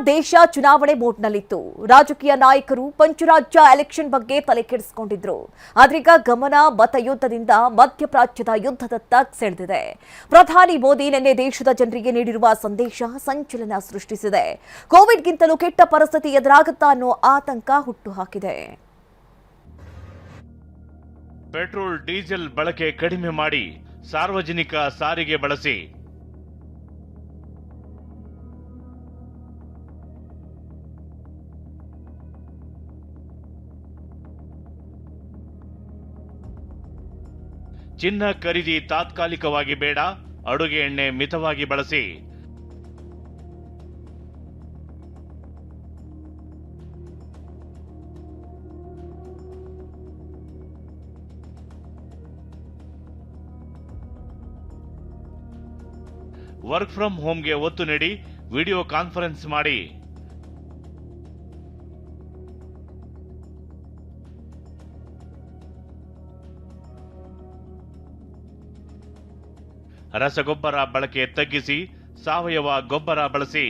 ದೇಶ ಚುನಾವಣೆ ಮೋಡ್ನಲ್ಲಿತ್ತು. ರಾಜಕೀಯ ನಾಯಕರು ಪಂಚರಾಜ್ಯ ಎಲೆಕ್ಷನ್ ಬಗ್ಗೆ ತಲೆ ಕೆಡಿಸಿಕೊಂಡಿದ್ರು. ಆದ್ರೀಗ ಗಮನ ಮತಯುದ್ಧದಿಂದ ಮಧ್ಯಪ್ರಾಚ್ಯದ ಯುದ್ಧದತ್ತ ಸೆಳೆದಿದೆ. ಪ್ರಧಾನಿ ಮೋದಿ ನಿನ್ನೆ ದೇಶದ ಜನರಿಗೆ ನೀಡಿರುವ ಸಂದೇಶ ಸಂಚಲನ ಸೃಷ್ಟಿಸಿದೆ. ಕೋವಿಡ್ಗಿಂತಲೂ ಕೆಟ್ಟ ಪರಿಸ್ಥಿತಿ ಎದುರಾಗುತ್ತಾ ಅನ್ನೋ ಆತಂಕ ಹುಟ್ಟುಹಾಕಿದೆ. ಪೆಟ್ರೋಲ್ ಡೀಸೆಲ್ ಬಳಕೆ ಕಡಿಮೆ ಮಾಡಿ ಸಾರ್ವಜನಿಕ ಸಾರಿಗೆ ಬಳಸಿ. ಚಿನ್ನ ಖರೀದಿ ತಾತ್ಕಾಲಿಕವಾಗಿ ಬೇಡ, ಅಡುಗೆ ಎಣ್ಣೆ ಮಿತವಾಗಿ ಬಳಸಿ. ವರ್ಕ್ ಫ್ರಮ್ ಹೋಮ್ಗೆ ಒತ್ತು ನೀಡಿ ವಿಡಿಯೋ ಕಾನ್ಫರೆನ್ಸ್ ಮಾಡಿ. ರಸಗೊಬ್ಬರ ಬಳಕೆ ತಗ್ಗಿಸಿ ಸಾವಯವ ಗೊಬ್ಬರ ಬಳಸಿ.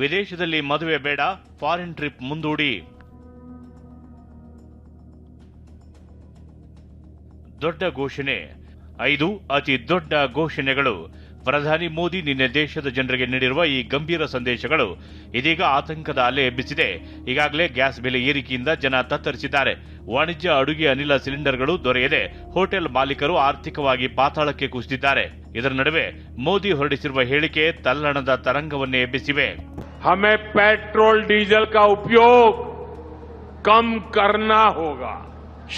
ವಿದೇಶದಲ್ಲಿ ಮದುವೆ ಬೇಡ, ಫಾರಿನ್ ಟ್ರಿಪ್ ಮುಂದೂಡಿ. ದೊಡ್ಡ ಘೋಷಣೆ. 5 ಅತಿ ದೊಡ್ಡ ಘೋಷಣೆಗಳು. ಪ್ರಧಾನಿ ಮೋದಿ ನಿನ್ನೆ ದೇಶದ ಜನರಿಗೆ ನೀಡಿರುವ ಈ ಗಂಭೀರ ಸಂದೇಶಗಳು ಇದೀಗ ಆತಂಕದ ಅಲೆ ಎಬ್ಬಿಸಿದೆ. ಈಗಾಗಲೇ ಗ್ಯಾಸ್ ಬೆಲೆ ಏರಿಕೆಯಿಂದ ಜನ ತತ್ತರಿಸಿದ್ದಾರೆ. ವಾಣಿಜ್ಯ ಅಡುಗೆ ಅನಿಲ ಸಿಲಿಂಡರ್ಗಳು ದೊರೆಯದೆ ಹೋಟೆಲ್ ಮಾಲೀಕರು ಆರ್ಥಿಕವಾಗಿ ಪಾತಾಳಕ್ಕೆ ಕುಸಿದಿದ್ದಾರೆ. ಇದರ ನಡುವೆ ಮೋದಿ ಹೊರಡಿಸಿರುವ ಹೇಳಿಕೆ ತಲ್ಲಣದ ತರಂಗವನ್ನೇ ಎಬ್ಬಿಸಿವೆ. हमें पेट्रोल डीजल का उपयोग कम करना होगा.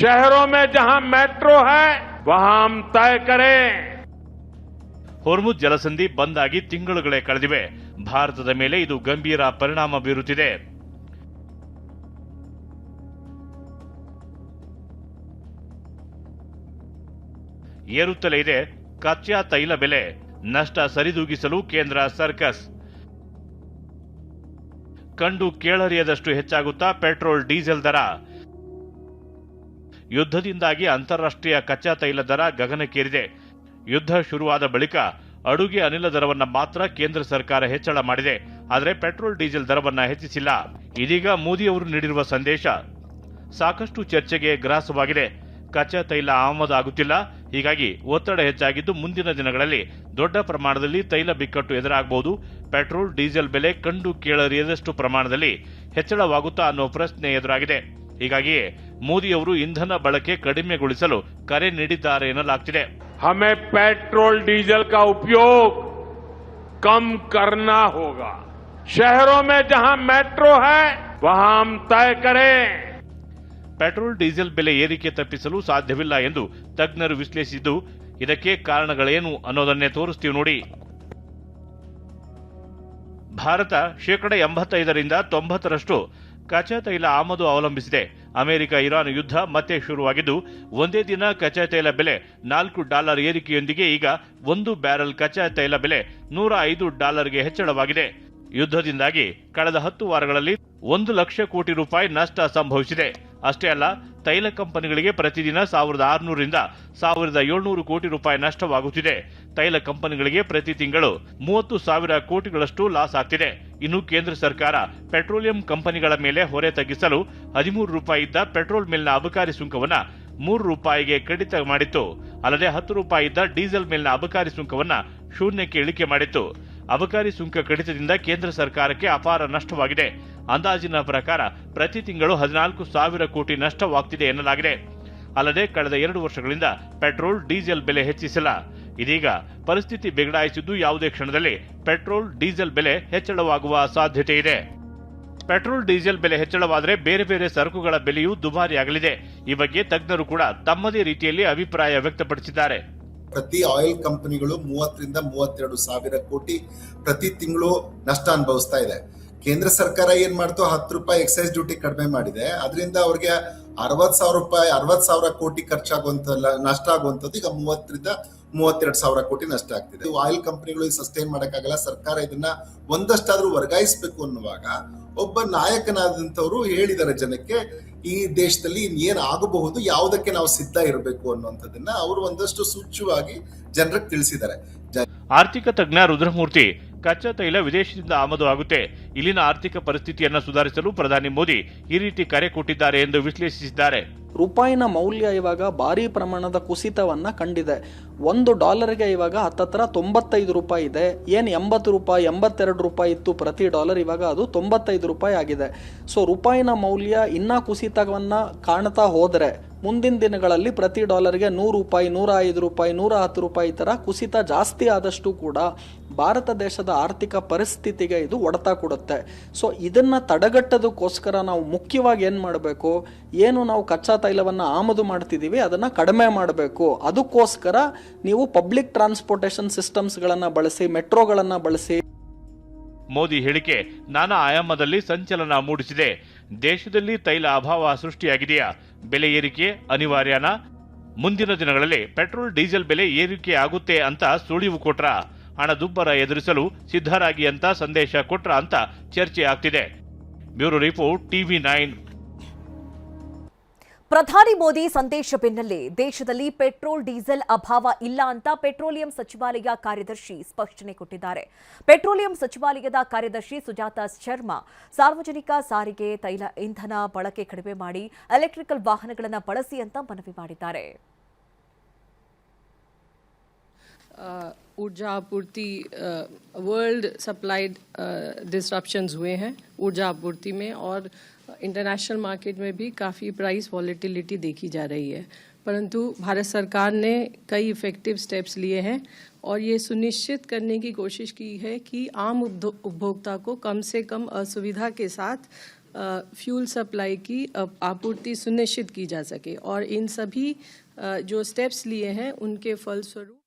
शहरों में जहां मेट्रो है वहां हम तय करें. ಹೊರ್ಮುಜ್ ಜಲಸಂಧಿ ಬಂದ್ ಆಗಿ ತಿಂಗಳುಗಳೇ ಕಳೆದಿವೆ. ಭಾರತದ ಮೇಲೆ ಇದು ಗಂಭೀರ ಪರಿಣಾಮ ಬೀರುತ್ತಿದೆ. ಏರುತ್ತಲೇ ಇದೆ ಕಚ್ಚಾ ತೈಲ ಬೆಲೆ. ನಷ್ಟ ಸರಿದೂಗಿಸಲು ಕೇಂದ್ರ ಸರ್ಕಸ್. ಕಂಡು ಕೇಳರಿಯದಷ್ಟು ಹೆಚ್ಚಾಗುತ್ತಾ ಪೆಟ್ರೋಲ್ ಡೀಸೆಲ್ ದರ. ಯುದ್ಧದಿಂದಾಗಿ ಅಂತಾರಾಷ್ಟ್ರೀಯ ಕಚ್ಚಾ ತೈಲ ದರ ಗಗನಕ್ಕೇರಿದೆ. ಯುದ್ಧ ಶುರುವಾದ ಬಳಿಕ ಅಡುಗೆ ಅನಿಲ ದರವನ್ನ ಮಾತ್ರ ಕೇಂದ್ರ ಸರ್ಕಾರ ಹೆಚ್ಚಳ ಮಾಡಿದೆ. ಆದರೆ ಪೆಟ್ರೋಲ್ ಡೀಸೆಲ್ ದರವನ್ನ ಹೆಚ್ಚಿಸಿಲ್ಲ. ಇದೀಗ ಮೋದಿ ಅವರು ನೀಡಿರುವ ಸಂದೇಶ ಸಾಕಷ್ಟು ಚರ್ಚೆಗೆ ಗ್ರಾಸವಾಗಿದೆ. ಕಚ್ಚಾ ತೈಲ ಆಮದಾಗುತ್ತಿಲ್ಲ. ಹೀಗಾಗಿ ಒತ್ತಡ ಹೆಚ್ಚಾಗಿದ್ದು ಮುಂದಿನ ದಿನಗಳಲ್ಲಿ ದೊಡ್ಡ ಪ್ರಮಾಣದಲ್ಲಿ ತೈಲ ಬಿಕ್ಕಟ್ಟು ಎದುರಾಗಬಹುದು. ಪೆಟ್ರೋಲ್ ಡೀಸೆಲ್ ಬೆಲೆ ಕಂಡು ಕೇಳರಿಯದಷ್ಟು ಪ್ರಮಾಣದಲ್ಲಿ ಹೆಚ್ಚಳವಾಗುತ್ತಾ ಅನ್ನೋ ಪ್ರಶ್ನೆ ಎದುರಾಗಿದೆ. ಹೀಗಾಗಿಯೇ ಮೋದಿ ಅವರು ಇಂಧನ ಬಳಕೆ ಕಡಿಮೆಗೊಳಿಸಲು ಕರೆ ನೀಡಿದ್ದಾರೆ ಎನ್ನಲಾಗ್ತಿದೆ. हमें पेट्रोल डीजल का उपयोग कम करना होगा. शहरों में जहां मेट्रो है वहां हम तय करें. ಪೆಟ್ರೋಲ್ ಡೀಸೆಲ್ ಬೆಲೆ ಏರಿಕೆ ತಪ್ಪಿಸಲು ಸಾಧ್ಯವಿಲ್ಲ ಎಂದು ತಜ್ಞರು ವಿಶ್ಲೇಷಿಸಿದ್ದು, ಇದಕ್ಕೆ ಕಾರಣಗಳೇನು ಅನ್ನೋದನ್ನೇ ತೋರಿಸ್ತೀವಿ ನೋಡಿ. ಭಾರತ 85% 90% ಕಚ್ಚಾ ತೈಲ ಆಮದು ಅವಲಂಬಿಸಿದೆ. ಅಮೆರಿಕ ಇರಾನ್ ಯುದ್ಧ ಮತ್ತೆ ಶುರುವಾಗಿದ್ದು ಒಂದೇ ದಿನ ಕಚ್ಚಾ ತೈಲ ಬೆಲೆ $4 ಏರಿಕೆಯೊಂದಿಗೆ ಈಗ 1 ಬ್ಯಾರೆಲ್ ಕಚ್ಚಾ ತೈಲ ಬೆಲೆ $105ಗೆ ಹೆಚ್ಚಳವಾಗಿದೆ. ಯುದ್ಧದಿಂದಾಗಿ ಕಳೆದ 10 ವಾರಗಳಲ್ಲಿ 1 ಲಕ್ಷ ಕೋಟಿ ರೂಪಾಯಿ ನಷ್ಟ ಸಂಭವಿಸಿದೆ. ಅಷ್ಟೇ ಅಲ್ಲ, ತೈಲ ಕಂಪನಿಗಳಿಗೆ ಪ್ರತಿದಿನ 1600 ರಿಂದ 1700 ಕೋಟಿ ರೂಪಾಯಿ ನಷ್ಟವಾಗುತ್ತಿದೆ. ತೈಲ ಕಂಪನಿಗಳಿಗೆ ಪ್ರತಿ ತಿಂಗಳು 30,000 ಕೋಟಿಗಳಷ್ಟು ಲಾಸ್ ಆಗ್ತಿದೆ. ಇನ್ನು ಕೇಂದ್ರ ಸರ್ಕಾರ ಪೆಟ್ರೋಲಿಯಂ ಕಂಪನಿಗಳ ಮೇಲೆ ಹೊರೆ ತಗ್ಗಿಸಲು 13 ರೂಪಾಯಿ ಇದ್ದ ಪೆಟ್ರೋಲ್ ಮೇಲಿನ ಅಬಕಾರಿ ಸುಂಕವನ್ನ 3 ರೂಪಾಯಿಗೆ ಕಡಿತ ಮಾಡಿತ್ತು. ಅಲ್ಲದೆ 10 ರೂಪಾಯಿ ಇದ್ದ ಡೀಸೆಲ್ ಮೇಲಿನ ಅಬಕಾರಿ ಸುಂಕವನ್ನ ಶೂನ್ಯಕ್ಕೆ ಇಳಿಕೆ ಮಾಡಿತ್ತು. ಅಬಕಾರಿ ಸುಂಕ ಕಡಿತದಿಂದ ಕೇಂದ್ರ ಸರ್ಕಾರಕ್ಕೆ ಅಪಾರ ನಷ್ಟವಾಗಿದೆ. ಅಂದಾಜಿನ ಪ್ರಕಾರ ಪ್ರತಿ ತಿಂಗಳು 14,000 ಕೋಟಿ ನಷ್ಟವಾಗ್ತಿದೆ ಎನ್ನಲಾಗಿದೆ. ಅಲ್ಲದೆ ಕಳೆದ 2 ವರ್ಷಗಳಿಂದ ಪೆಟ್ರೋಲ್ ಡೀಸೆಲ್ ಬೆಲೆ ಹೆಚ್ಚಿಸಿಲ್ಲ. ಇದೀಗ ಪರಿಸ್ಥಿತಿ ಬಿಗಡಾಯಿಸಿದ್ದು ಯಾವುದೇ ಕ್ಷಣದಲ್ಲಿ ಪೆಟ್ರೋಲ್ ಡೀಸೆಲ್ ಬೆಲೆ ಹೆಚ್ಚಳವಾಗುವ ಸಾಧ್ಯತೆ ಇದೆ. ಪೆಟ್ರೋಲ್ ಡೀಸೆಲ್ ಬೆಲೆ ಹೆಚ್ಚಳವಾದರೆ ಬೇರೆ ಬೇರೆ ಸರಕುಗಳ ಬೆಲೆಯೂ ದುಬಾರಿಯಾಗಲಿದೆ. ಈ ಬಗ್ಗೆ ತಜ್ಞರು ಕೂಡ ತಮ್ಮದೇ ರೀತಿಯಲ್ಲಿ ಅಭಿಪ್ರಾಯ ವ್ಯಕ್ತಪಡಿಸಿದ್ದಾರೆ. ಪ್ರತಿ ಆಯಿಲ್ ಕಂಪನಿಗಳು 30 ರಿಂದ 32 ಸಾವಿರ ಕೋಟಿ ಪ್ರತಿ ತಿಂಗಳು ನಷ್ಟ ಅನುಭವಿಸ್ತಾ ಇದೆ. ಕೇಂದ್ರ ಸರ್ಕಾರ ಏನ್ ಮಾಡ್ತು, 10 ರೂಪಾಯಿ ಎಕ್ಸೈಸ್ ಡ್ಯೂಟಿ ಕಡಿಮೆ ಮಾಡಿದೆ. ಅದರಿಂದ ಅವ್ರಿಗೆ 60,000 ಕೋಟಿ ಖರ್ಚಾಗುವಂತ ನಷ್ಟ ಆಗುವಂತದ್ದು ಈಗ 30 ರಿಂದ 32 ಸಾವಿರ ಕೋಟಿ ನಷ್ಟ ಆಗ್ತಿದೆ. ಆಯಿಲ್ ಕಂಪನಿಗಳು ಸಸ್ಟೈನ್ ಮಾಡಕ್ಕಾಗಲ್ಲ. ಸರ್ಕಾರ ಇದನ್ನ ಒಂದಷ್ಟಾದ್ರೂ ವರ್ಗಾಯಿಸಬೇಕು ಅನ್ನುವಾಗ ಒಬ್ಬ ನಾಯಕನಾದಂತವ್ರು ಹೇಳಿದ್ದಾರೆ ಜನಕ್ಕೆ, ಈ ದೇಶದಲ್ಲಿ ಏನ್ ಆಗಬಹುದು, ಯಾವುದಕ್ಕೆ ನಾವು ಸಿದ್ಧ ಇರಬೇಕು ಅನ್ನುವಂಥದ್ದನ್ನ ಅವರು ಒಂದಷ್ಟು ಸೂಚ್ಯವಾಗಿ ಜನರಿಗೆ ತಿಳಿಸಿದ್ದಾರೆ. ಆರ್ಥಿಕ ತಜ್ಞ ರುದ್ರಮೂರ್ತಿ, ಕಚ್ಚಾ ತೈಲ ವಿದೇಶದಿಂದ ಆಮದು ಆಗುತ್ತೆ, ಇಲ್ಲಿನ ಆರ್ಥಿಕ ಪರಿಸ್ಥಿತಿಯನ್ನು ಸುಧಾರಿಸಲು ಪ್ರಧಾನಿ ಮೋದಿ ಈ ರೀತಿ ಕರೆ ಕೊಟ್ಟಿದ್ದಾರೆ ಎಂದು ವಿಶ್ಲೇಷಿಸಿದ್ದಾರೆ. ರೂಪಾಯಿನ ಮೌಲ್ಯ ಇವಾಗ ಭಾರಿ ಪ್ರಮಾಣದ ಕುಸಿತವನ್ನ ಕಂಡಿದೆ. $1 ಇವಾಗ ಹತ್ತತ್ರ 95 ರೂಪಾಯಿ ಇದೆ. ಏನು 80 ರೂಪಾಯಿ 82 ರೂಪಾಯಿ ಇತ್ತು ಪ್ರತಿ ಡಾಲರ್, ಇವಾಗ ಅದು 95 ರೂಪಾಯಿ ಆಗಿದೆ. ಸೊ ರೂಪಾಯಿನ ಮೌಲ್ಯ ಇನ್ನ ಕುಸಿತವನ್ನ ಕಾಣ್ತಾ ಹೋದ್ರೆ ಮುಂದಿನ ದಿನಗಳಲ್ಲಿ ಪ್ರತಿ ಡಾಲರ್ಗೆ 100 ರೂಪಾಯಿ 105 ರೂಪಾಯಿ 110 ರೂಪಾಯಿ ತರ ಕುಸಿತ ಜಾಸ್ತಿ ಆದಷ್ಟು ಕೂಡ ಭಾರತ ದೇಶದ ಆರ್ಥಿಕ ಪರಿಸ್ಥಿತಿಗೆ ಇದು ಹೊಡೆತ ಕೊಡುತ್ತೆ. ಸೊ ಇದನ್ನ ತಡೆಗಟ್ಟೋದಕ್ಕೋಸ್ಕರ ನಾವು ಮುಖ್ಯವಾಗಿ ಏನ್ ಮಾಡಬೇಕು, ಏನು ನಾವು ಕಚ್ಚಾ ತೈಲವನ್ನ ಆಮದು ಮಾಡ್ತಿದೀವಿ ಅದನ್ನ ಕಡಿಮೆ ಮಾಡಬೇಕು. ಅದಕ್ಕೋಸ್ಕರ ನೀವು ಪಬ್ಲಿಕ್ ಟ್ರಾನ್ಸ್ಪೋರ್ಟೇಷನ್ ಸಿಸ್ಟಮ್ಸ್ ಗಳನ್ನ ಬಳಸಿ, ಮೆಟ್ರೋಗಳನ್ನ ಬಳಸಿ. ಮೋದಿ ಹೇಳಿಕೆ ನಾನಾ ಆಯಾಮದಲ್ಲಿ ಸಂಚಲನ ಮೂಡಿಸಿದೆ. ದೇಶದಲ್ಲಿ ತೈಲ ಅಭಾವ ಸೃಷ್ಟಿಯಾಗಿದೆಯಾ? ಬೆಲೆ ಏರಿಕೆ ಅನಿವಾರ್ಯನಾ? ಮುಂದಿನ ದಿನಗಳಲ್ಲಿ ಪೆಟ್ರೋಲ್ ಡೀಸೆಲ್ ಬೆಲೆ ಏರಿಕೆ ಆಗುತ್ತೆ ಅಂತ ಸುಳಿವು ಕೊಟ್ರ? ಹಣದುಬ್ಬರ ಎದುರಿಸಲು ಸಿದ್ಧರಾಗಿ ಅಂತ ಸಂದೇಶ ಕೊಟ್ರ ಅಂತ ಚರ್ಚೆ ಆಗ್ತಿದೆ. Bureau report, TV9. ಪ್ರಧಾನಿ ಮೋದಿ ಸಂದೇಶ ಬೆನ್ನಲ್ಲೇ ದೇಶದಲ್ಲಿ ಪೆಟ್ರೋಲ್ ಡೀಸೆಲ್ ಅಭಾವ ಇಲ್ಲ ಅಂತ ಪೆಟ್ರೋಲಿಯಂ ಸಚಿವಾಲಯ ಕಾರ್ಯದರ್ಶಿ ಸ್ಪಷ್ಟನೆ ಕೊಟ್ಟಿದ್ದಾರೆ. ಪೆಟ್ರೋಲಿಯಂ ಸಚಿವಾಲಯದ ಕಾರ್ಯದರ್ಶಿ ಸುಜಾತಾ ಶರ್ಮಾ ಸಾರ್ವಜನಿಕ ಸಾರಿಗೆ ತೈಲ ಇಂಧನ ಬಳಕೆ ಕಡಿಮೆ ಮಾಡಿ ಎಲೆಕ್ಟ್ರಿಕಲ್ ವಾಹನಗಳನ್ನು ಬಳಸಿ ಅಂತ ಮನವಿ ಮಾಡಿದ್ದಾರೆ. ऊर्जा आपूर्ति वर्ल्ड सप्लाइड डिसरप्शंस हुए हैं ऊर्जा आपूर्ति में, और इंटरनेशनल मार्केट में भी काफ़ी प्राइस वॉलेटिलिटी देखी जा रही है. परंतु भारत सरकार ने कई इफेक्टिव स्टेप्स लिए हैं और ये सुनिश्चित करने की कोशिश की है कि आम उपभोक्ता को कम से कम असुविधा के साथ फ्यूल सप्लाई की आपूर्ति सुनिश्चित की जा सके. और इन सभी जो स्टेप्स लिए हैं उनके फलस्वरूप